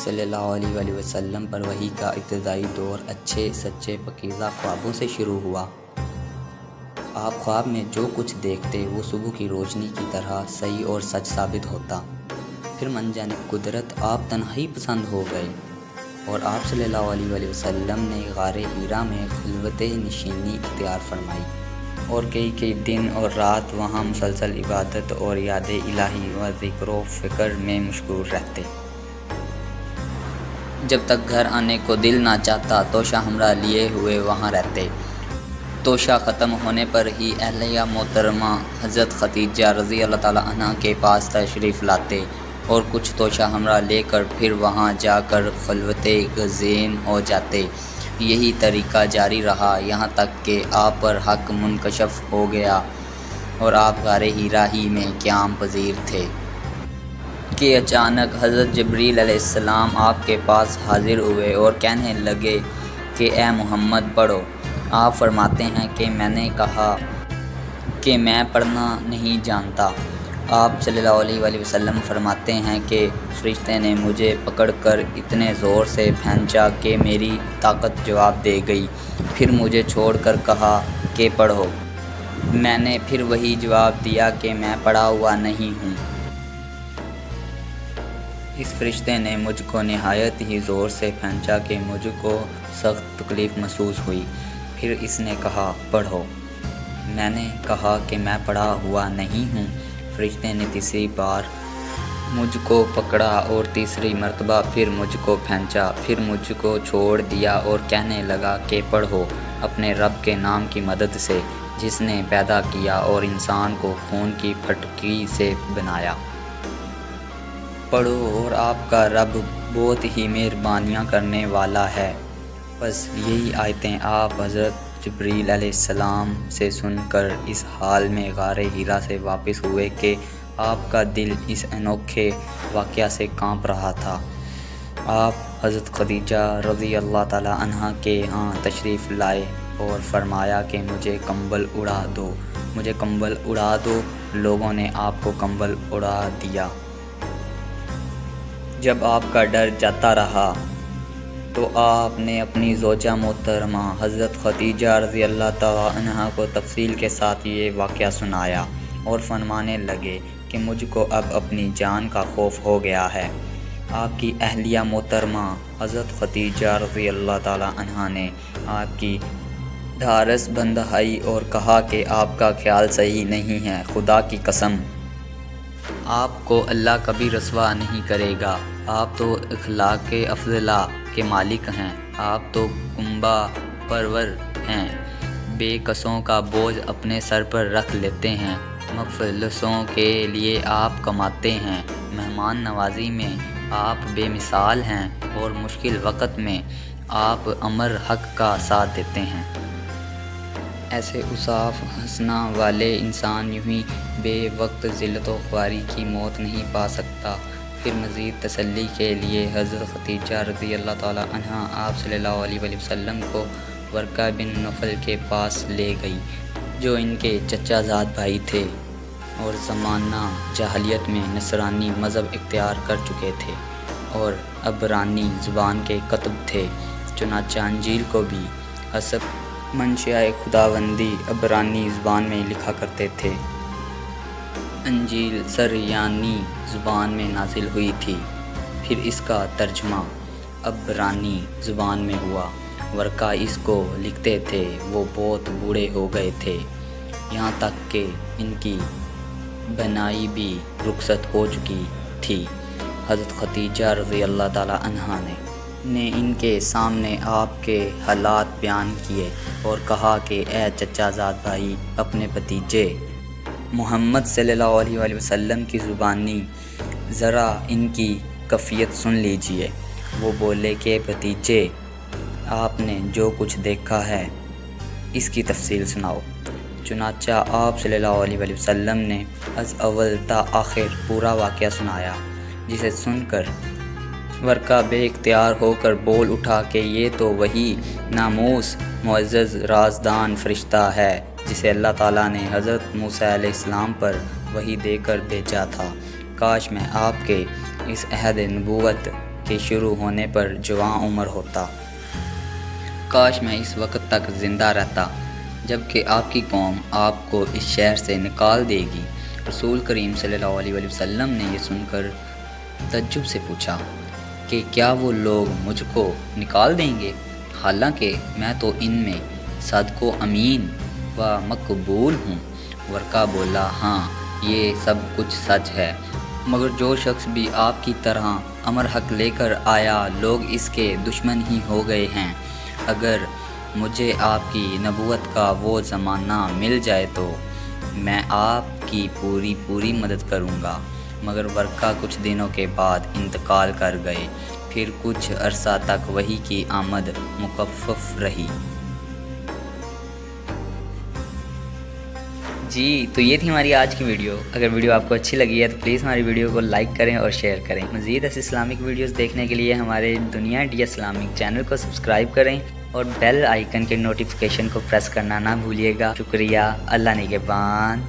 صلی اللہ علیہ وآلہ وسلم پر وحی کا ابتدائی دور اچھے سچے پاکیزہ خوابوں سے شروع ہوا۔ آپ خواب میں جو کچھ دیکھتے وہ صبح کی روشنی کی طرح صحیح اور سچ ثابت ہوتا۔ پھر من جانب قدرت آپ تنہائی پسند ہو گئے اور آپ صلی اللہ علیہ وآلہ وسلم نے غار حرا میں خلوت نشینی اختیار فرمائی اور کئی دن اور رات وہاں مسلسل عبادت اور یاد الہی و ذکر و فکر میں مشغول رہتے۔ جب تک گھر آنے کو دل نہ چاہتا توشہ ہمراہ لیے ہوئے وہاں رہتے۔ توشہ ختم ہونے پر ہی اہلیہ محترمہ حضرت خدیجہ رضی اللہ تعالیٰ عنہ کے پاس تشریف لاتے اور کچھ توشہ ہمراہ لے کر پھر وہاں جا کر خلوت گزین ہو جاتے۔ یہی طریقہ جاری رہا یہاں تک کہ آپ پر حق منکشف ہو گیا اور آپ غار حرا ہی میں قیام پذیر تھے کہ اچانک حضرت جبریل علیہ السلام آپ کے پاس حاضر ہوئے اور کہنے لگے کہ اے محمد پڑھو۔ آپ فرماتے ہیں کہ میں نے کہا کہ میں پڑھنا نہیں جانتا۔ آپ صلی اللہ علیہ وآلہ وسلم فرماتے ہیں کہ فرشتے نے مجھے پکڑ کر اتنے زور سے پھینچا کہ میری طاقت جواب دے گئی، پھر مجھے چھوڑ کر کہا کہ پڑھو۔ میں نے پھر وہی جواب دیا کہ میں پڑھا ہوا نہیں ہوں۔ اس فرشتے نے مجھ کو نہایت ہی زور سے پھینچا کہ مجھ کو سخت تکلیف محسوس ہوئی، پھر اس نے کہا پڑھو۔ میں نے کہا کہ میں پڑھا ہوا نہیں ہوں۔ فرشتے نے تیسری بار مجھ کو پکڑا اور تیسری مرتبہ پھر مجھ کو پھینچا، پھر مجھ کو چھوڑ دیا اور کہنے لگا کہ پڑھو اپنے رب کے نام کی مدد سے جس نے پیدا کیا اور انسان کو خون کی پھٹکی سے بنایا۔ پڑھو اور آپ کا رب بہت ہی مہربانیاں کرنے والا ہے۔ بس یہی آیتیں آپ حضرت جبریل علیہ السلام سے سن کر اس حال میں غار حرا سے واپس ہوئے کہ آپ کا دل اس انوکھے واقعہ سے کانپ رہا تھا۔ آپ حضرت خدیجہ رضی اللہ تعالیٰ عنہ کے ہاں تشریف لائے اور فرمایا کہ مجھے کمبل اڑا دو، مجھے کمبل اڑا دو۔ لوگوں نے آپ کو کمبل اڑا دیا۔ جب آپ کا ڈر جاتا رہا تو آپ نے اپنی زوجہ محترمہ حضرت خدیجہ رضی اللہ تعالیٰ عنہ کو تفصیل کے ساتھ یہ واقعہ سنایا اور فرمانے لگے کہ مجھ کو اب اپنی جان کا خوف ہو گیا ہے۔ آپ کی اہلیہ محترمہ حضرت خدیجہ رضی اللہ تعالیٰ عنہ نے آپ کی ڈھارس بندھائی اور کہا کہ آپ کا خیال صحیح نہیں ہے، خدا کی قسم آپ کو اللہ کبھی رسوا نہیں کرے گا۔ آپ تو اخلاق افضلہ کے مالک ہیں، آپ تو کنبہ پرور ہیں، بے کسوں کا بوجھ اپنے سر پر رکھ لیتے ہیں، مفلسوں کے لیے آپ کماتے ہیں، مہمان نوازی میں آپ بے مثال ہیں اور مشکل وقت میں آپ امر حق کا ساتھ دیتے ہیں۔ ایسے اوصاف حسنہ والے انسان یوں ہی بے وقت ذلت و خواری کی موت نہیں پا سکتا۔ پھر مزید تسلی کے لیے حضرت خدیجہ رضی اللہ تعالیٰ عنہ آپ صلی اللہ علیہ وآلہ وسلم کو ورقہ بن نوفل کے پاس لے گئی جو ان کے چچا زاد بھائی تھے اور زمانہ جاہلیت میں نصرانی مذہب اختیار کر چکے تھے اور عبرانی زبان کے کاتب تھے۔ چنانچہ انجیل کو بھی حسب منشاء خداوندی عبرانی زبان میں لکھا کرتے تھے۔ انجیل سریانی زبان میں نازل ہوئی تھی، پھر اس کا ترجمہ عبرانی زبان میں ہوا۔ ورقہ اس کو لکھتے تھے وہ بہت بوڑھے ہو گئے تھے، یہاں تک کہ ان کی بنائی بھی رخصت ہو چکی تھی۔ حضرت خدیجہ رضی اللہ تعالیٰ عنہ نے ان کے سامنے آپ کے حالات بیان کیے اور کہا کہ اے چچا زاد بھائی، اپنے بھتیجے محمد صلی اللہ علیہ وآلہ وسلم کی زبانی ذرا ان کی کیفیت سن لیجئے۔ وہ بولے کہ بھتیجے، آپ نے جو کچھ دیکھا ہے اس کی تفصیل سناؤ۔ چنانچہ آپ صلی اللہ علیہ وآلہ وسلم نے از اول تا آخر پورا واقعہ سنایا، جسے سن کر ورقہ بے اختیار ہو کر بول اٹھا کہ یہ تو وہی ناموس معزز رازدان فرشتہ ہے جسے اللہ تعالیٰ نے حضرت موسیٰ علیہ السلام پر وحی دے کر بھیجا تھا۔ کاش میں آپ کے اس عہد نبوت کے شروع ہونے پر جوان عمر ہوتا۔ کاش میں اس وقت تک زندہ رہتا جب کہ آپ کی قوم آپ کو اس شہر سے نکال دے گی۔ رسول کریم صلی اللہ علیہ وسلم نے یہ سن کر تعجب سے پوچھا کہ کیا وہ لوگ مجھ کو نکال دیں گے، حالانکہ میں تو ان میں صادق و امین و مقبول ہوں۔ ورقہ بولا، ہاں یہ سب کچھ سچ ہے، مگر جو شخص بھی آپ کی طرح امر حق لے کر آیا لوگ اس کے دشمن ہی ہو گئے ہیں۔ اگر مجھے آپ کی نبوت کا وہ زمانہ مل جائے تو میں آپ کی پوری مدد کروں گا۔ مگر ورقہ کچھ دنوں کے بعد انتقال کر گئے، پھر کچھ عرصہ تک وحی کی آمد مخفف رہی۔ جی تو یہ تھی ہماری آج کی ویڈیو۔ اگر ویڈیو آپ کو اچھی لگی ہے تو پلیز ہماری ویڈیو کو لائک کریں اور شیئر کریں۔ مزید ایسی اسلامک ویڈیوز دیکھنے کے لیے ہمارے دنیا انڈیا اسلامک چینل کو سبسکرائب کریں اور بیل آئیکن کے نوٹیفیکیشن کو پریس کرنا نہ بھولیے گا۔ شکریہ، اللہ نگہبان۔